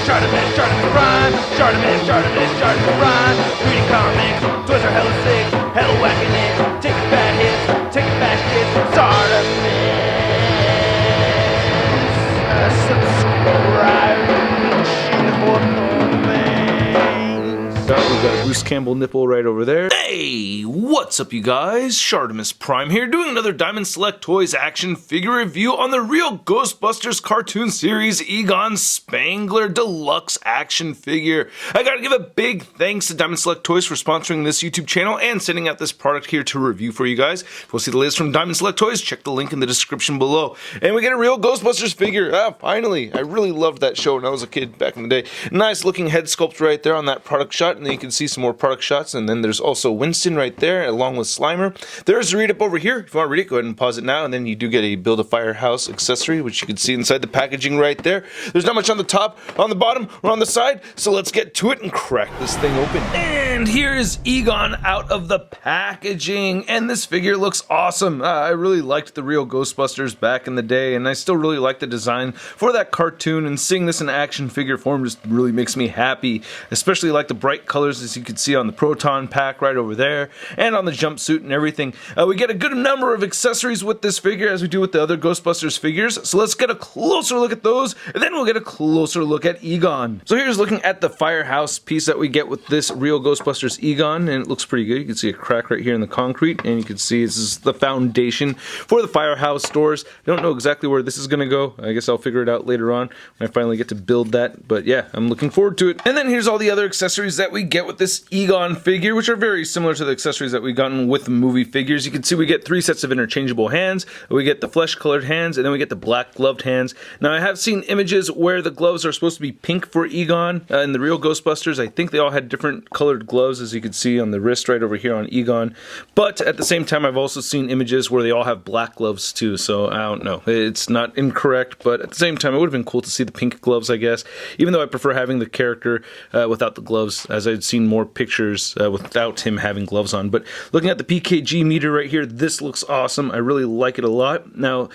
ShartimusPrime, ShartimusPrime. Reading comics, toys are hella sick, hella whacking it. Taking bad hits, taking back hits. Subscribe for more things. We've got a Bruce Campbell nipple right over there. Hey, what's up you guys? ShartimusPrime here, doing another Diamond Select Toys action figure review on the real Ghostbusters cartoon series Egon Spengler Deluxe action figure. I gotta give a big thanks to Diamond Select Toys for sponsoring this YouTube channel and sending out this product here to review for you guys. If you want to see the latest from Diamond Select Toys, check the link in the description below. And we get a real Ghostbusters figure. Finally. I really loved that show when I was a kid back in the day. Nice looking head sculpt right there on that product shot, and then you can see some more product shots, and then there's also Winston right there along with Slimer. There's a read up over here. If you want to read it, go ahead and pause it now, and then you do get a Build a Firehouse accessory, which you can see inside the packaging right there. There's not much on the top, on the bottom, or on the side, so let's get to it and crack this thing open. And here is Egon out of the packaging, and this figure looks awesome. I really liked the real Ghostbusters back in the day, and I still really like the design for that cartoon, and seeing this in action figure form just really makes me happy. Especially like the bright colors, as you can see on the Proton pack right over there, and on the jumpsuit and everything. We get a good number of accessories with this figure, as we do with the other Ghostbusters figures, so let's get a closer look at those, and then we'll get a closer look at Egon. So here's looking at the firehouse piece that we get with this real Ghostbusters Egon, and it looks pretty good. You can see a crack right here in the concrete, and you can see this is the foundation for the firehouse doors. I don't know exactly where this is going to go. I guess I'll figure it out later on when I finally get to build that, but yeah, I'm looking forward to it. And then here's all the other accessories that we get with this Egon figure, which are very similar to the accessories that we've gotten with the movie figures. You can see we get 3 sets of interchangeable hands, we get the flesh colored hands, and then we get the black gloved hands. Now I have seen images where the gloves are supposed to be pink for Egon. In the real Ghostbusters, I think they all had different colored gloves, as you can see on the wrist right over here on Egon. But at the same time, I've also seen images where they all have black gloves too, so I don't know. It's not incorrect, but at the same time, it would have been cool to see the pink gloves, I guess, even though I prefer having the character without the gloves, as I'd seen more pictures without him having gloves on. But looking at the PKG meter right here, this looks awesome. I really like it a lot. Now,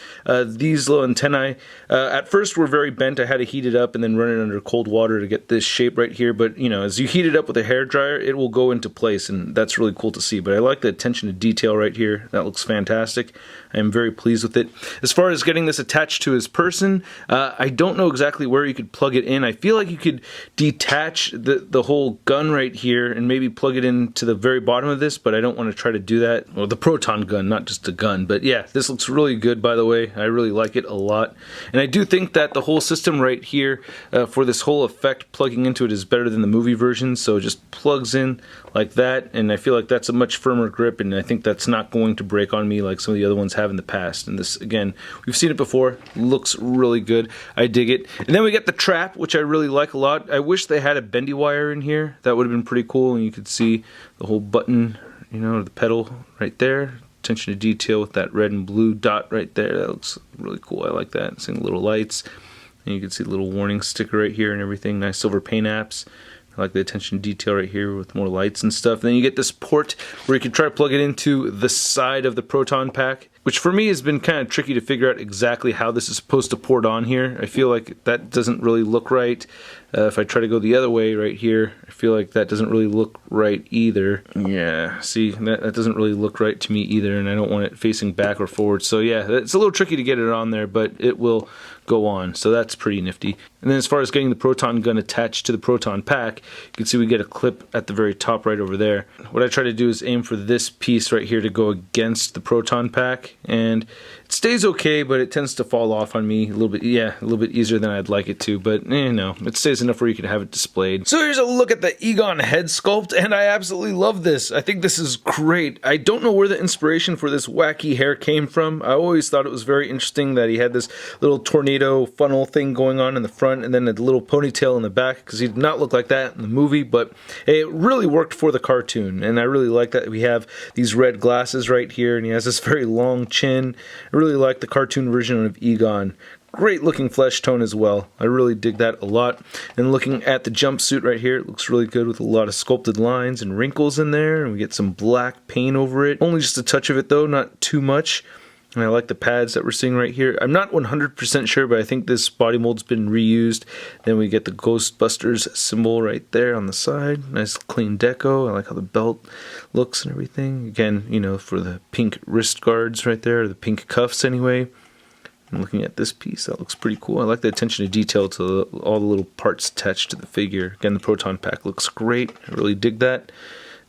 these little antennae, at first were very bent. I had to heat it up and then run it under cold water to get this shape right here. But, you know, as you heat it up with a hairdryer, it will go into place, and that's really cool to see. But I like the attention to detail right here. That looks fantastic. I am very pleased with it. As far as getting this attached to his person, I don't know exactly where you could plug it in. I feel like you could detach the whole gun right here and maybe plug it into the very bottom of this, but I don't want to try to do that. Well, the proton gun, not just a gun. But yeah, this looks really good, by the way. I really like it a lot. And I do think that the whole system right here for this whole effect plugging into it is better than the movie version, so it just plugs in like that, and I feel like that's a much firmer grip, and I think that's not going to break on me like some of the other ones have in the past. And this, again, we've seen it before, looks really good. I dig it. And then we get the trap, which I really like a lot. I wish they had a bendy wire in here. That would have been pretty cool, and you could see the whole button, you know, the pedal right there. Attention to detail with that red and blue dot right there. That looks really cool. I like that. Seeing the little lights, and you can see the little warning sticker right here and everything. Nice silver paint apps. I like the attention to detail right here with more lights and stuff. And then you get this port where you can try to plug it into the side of the proton pack, which for me has been kind of tricky to figure out exactly how this is supposed to port on here. I feel like that doesn't really look right. If I try to go the other way right here, I feel like that doesn't really look right either. Yeah, see, that doesn't really look right to me either, and I don't want it facing back or forward. So yeah, it's a little tricky to get it on there, but it will go on, so that's pretty nifty. And then as far as getting the proton gun attached to the proton pack, you can see we get a clip at the very top right over there. What I try to do is aim for this piece right here to go against the proton pack, and it stays okay, but it tends to fall off on me a little bit. Yeah, a little bit easier than I'd like it to, but you know, it stays enough where you can have it displayed. So here's a look at the Egon head sculpt, and I absolutely love this. I think this is great. I don't know where the inspiration for this wacky hair came from. I always thought it was very interesting that he had this little tornado funnel thing going on in the front, and then a little ponytail in the back, because he did not look like that in the movie, but it really worked for the cartoon, and I really like that we have these red glasses right here, and he has this very long chin. I really like the cartoon version of Egon. Great looking flesh tone as well. I really dig that a lot. And looking at the jumpsuit right here, it looks really good with a lot of sculpted lines and wrinkles in there, and we get some black paint over it. Only just a touch of it though, not too much. And I like the pads that we're seeing right here. I'm not 100% sure, but I think this body mold's been reused. Then we get the Ghostbusters symbol right there on the side. Nice clean deco. I like how the belt looks and everything. Again, you know, for the pink wrist guards right there, the pink cuffs anyway. I'm looking at this piece. That looks pretty cool. I like the attention to detail to all the little parts attached to the figure. Again, the proton pack looks great. I really dig that.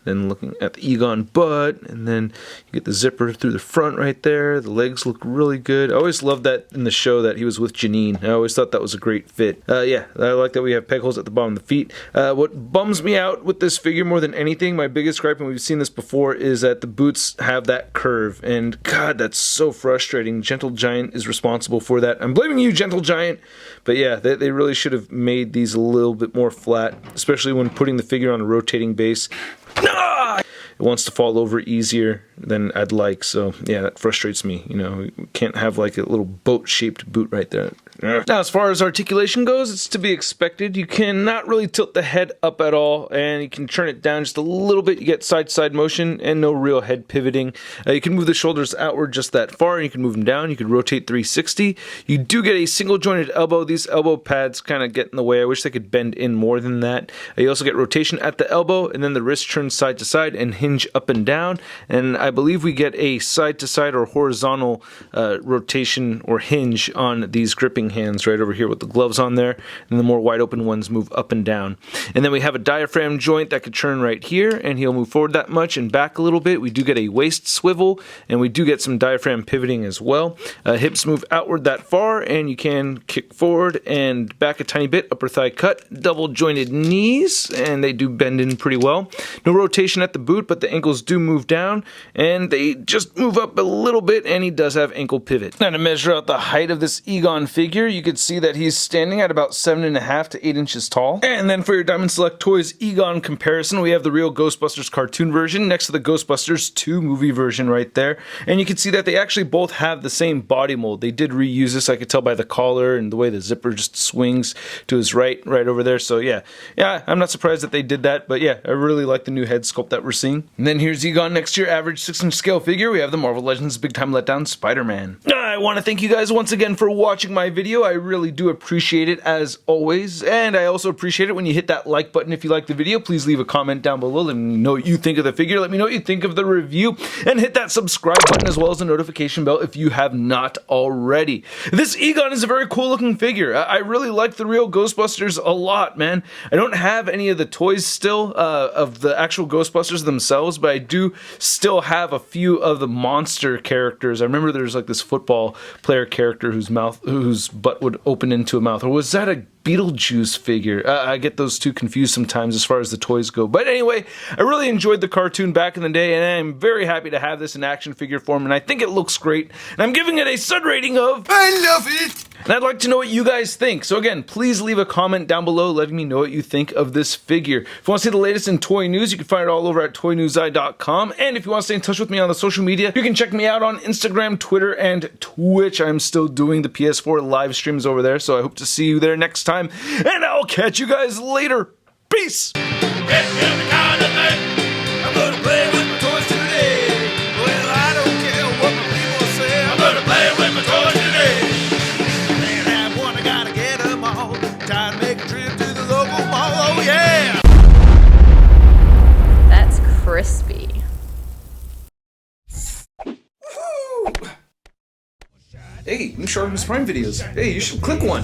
Then looking at the Egon butt, and then you get the zipper through the front right there. The legs look really good. I always loved that in the show that he was with Janine. I always thought that was a great fit. Yeah, I like that we have peg holes at the bottom of the feet. What bums me out with this figure more than anything, my biggest gripe, and we've seen this before, is that the boots have that curve. And God, that's so frustrating. Gentle Giant is responsible for that. I'm blaming you, Gentle Giant. But yeah, they really should have made these a little bit more flat, especially when putting the figure on a rotating base. It wants to fall over easier than I'd like, so yeah, that frustrates me. You know, we can't have like a little boat-shaped boot right there. Now, as far as articulation goes, it's to be expected. You cannot really tilt the head up at all, and you can turn it down just a little bit. You get side-to-side motion and no real head pivoting. You can move the shoulders outward just that far, and you can move them down. You can rotate 360. You do get a single-jointed elbow. These elbow pads kind of get in the way. I wish they could bend in more than that. You also get rotation at the elbow, and then the wrist turns side to side and hinge up and down. And I believe we get a side-to-side or horizontal rotation or hinge on these gripping hands right over here with the gloves on there, and the more wide open ones move up and down. And then we have a diaphragm joint that could turn right here, and he'll move forward that much and back a little bit. We do get a waist swivel, and we do get some diaphragm pivoting as well. Hips move outward that far, and you can kick forward and back a tiny bit. Upper thigh cut, double jointed knees, and they do bend in pretty well. No rotation at the boot, but the ankles do move down, and they just move up a little bit, and he does have ankle pivot. Now, to measure out the height of this Egon figure, you could see that he's standing at about 7.5 to 8 inches tall. And then for your Diamond Select Toys Egon comparison, we have the real Ghostbusters cartoon version next to the Ghostbusters 2 movie version right there. And you can see that they actually both have the same body mold. They did reuse this, I could tell by the collar and the way the zipper just swings to his right over there. So yeah, I'm not surprised that they did that, but yeah, I really like the new head sculpt that we're seeing. And then here's Egon next to your average 6-inch scale figure. We have the Marvel Legends Big Time Letdown Spider-Man. I want to thank you guys once again for watching my video. I really do appreciate it as always, and I also appreciate it when you hit that like button if you like the video. Please leave a comment down below. Let me know what you think of the figure. Let me know what you think of the review, and hit that subscribe button as well as the notification bell if you have not already. This Egon is a very cool looking figure. I really like the real Ghostbusters a lot, man. I don't have any of the toys still of the actual Ghostbusters themselves, but I do still have a few of the monster characters. I remember there's like this football player character whose butt would open into a mouth, or was that a Beetlejuice figure? I get those two confused sometimes as far as the toys go. But anyway, I really enjoyed the cartoon back in the day, and I'm very happy to have this in action figure form, and I think it looks great. And I'm giving it a stud rating of I love it! And I'd like to know what you guys think. So again, please leave a comment down below letting me know what you think of this figure. If you want to see the latest in toy news, you can find it all over at toynewseye.com. And if you want to stay in touch with me on the social media, you can check me out on Instagram, Twitter, and Twitch. I'm still doing the PS4 live streams over there, so I hope to see you there next time. And I'll catch you guys later. Peace! Crispy. Hey, new ShartimusPrime videos. Hey, you should click one.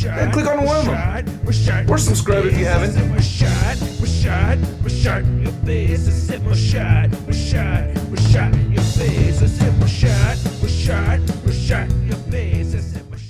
Yeah, click on one of them. Or subscribe if you haven't. We're shot.